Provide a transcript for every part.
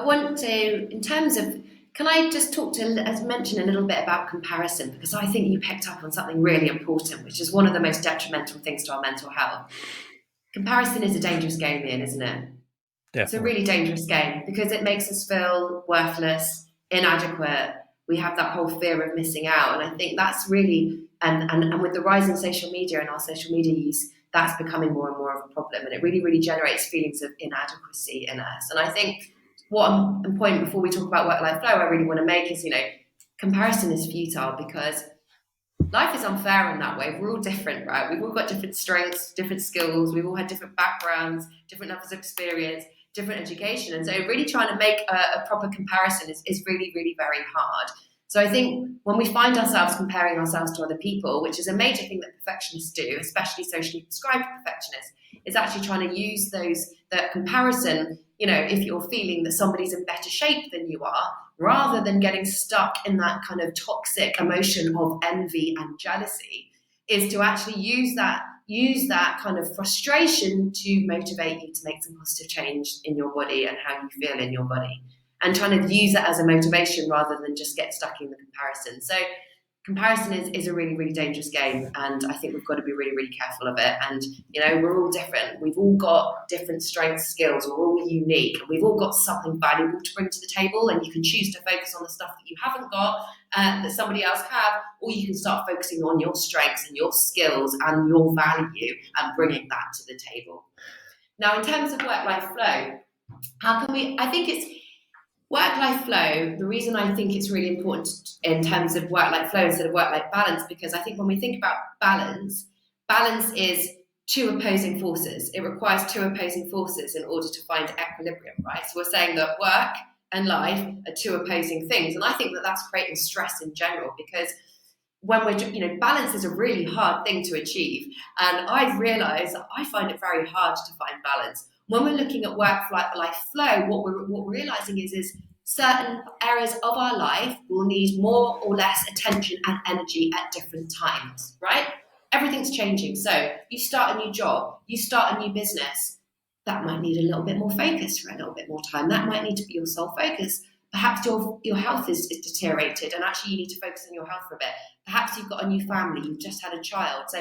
want to, in terms of, can I just talk to, as mentioned, a little bit about comparison? Because I think you picked up on something really important, which is one of the most detrimental things to our mental health. Comparison is a dangerous game, Ian, isn't it? It's a Definitely. really dangerous game because it makes us feel worthless, inadequate. We have that whole fear of missing out. And I think that's really, and with the rise in social media and our social media use, that's becoming more and more of a problem. And it really, really generates feelings of inadequacy in us. And I think what I'm point before we talk about work-life flow, I really want to make is, comparison is futile because life is unfair in that way. We're all different, right? We've all got different strengths, different skills. We've all had different backgrounds, different levels of experience, different education. And so really trying to make a proper comparison is really, really very hard. So I think when we find ourselves comparing ourselves to other people, which is a major thing that perfectionists do, especially socially prescribed perfectionists, is actually trying to use that comparison, if you're feeling that somebody's in better shape than you are, rather than getting stuck in that kind of toxic emotion of envy and jealousy, is to actually use that kind of frustration to motivate you to make some positive change in your body and how you feel in your body, and trying to use that as a motivation rather than just get stuck in the comparison. So comparison is a really, really dangerous game, and I think we've got to be really, really careful of it. And we're all different. We've all got different strengths, skills. We're all unique. We've all got something valuable to bring to the table, and you can choose to focus on the stuff that you haven't got that somebody else have, or you can start focusing on your strengths and your skills and your value and bringing that to the table. Now, in terms of work-life flow, how can we? I think it's work-life flow. The reason I think it's really important in terms of work-life flow instead of work-life balance, because I think when we think about balance is two opposing forces. It requires two opposing forces in order to find equilibrium, right? So we're saying that work and life are two opposing things. And I think that that's creating stress in general, because when we're, balance is a really hard thing to achieve. And I've realized that I find it very hard to find balance. When we're looking at work-life flow, what we're realizing is certain areas of our life will need more or less attention and energy at different times, right? Everything's changing. So you start a new job, you start a new business, that might need a little bit more focus for a little bit more time. That might need to be your sole focus. Perhaps your health is deteriorated and actually you need to focus on your health for a bit. Perhaps you've got a new family, you've just had a child. So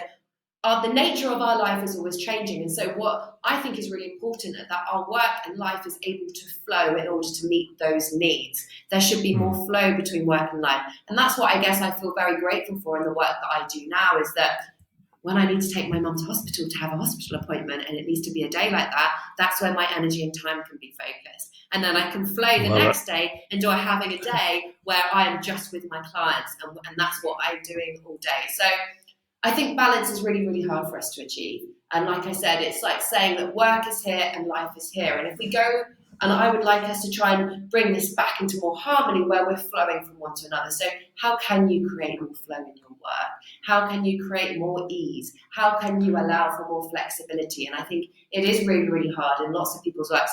the nature of our life is always changing. And so what I think is really important is that our work and life is able to flow in order to meet those needs. There should be more flow between work and life. And that's what I guess I feel very grateful for in the work that I do now, is that when I need to take my mum to hospital to have a hospital appointment and it needs to be a day like that, that's where my energy and time can be focused. And then I can flow the next day into having a day where I am just with my clients, and that's what I'm doing all day. So I think balance is really, really hard for us to achieve. And like I said, it's like saying that work is here and life is here. And if we go, and I would like us to try and bring this back into more harmony where we're flowing from one to another. So how can you create more flow in your work? How can you create more ease? How can you allow for more flexibility? And I think it is really, really hard in lots of people's work.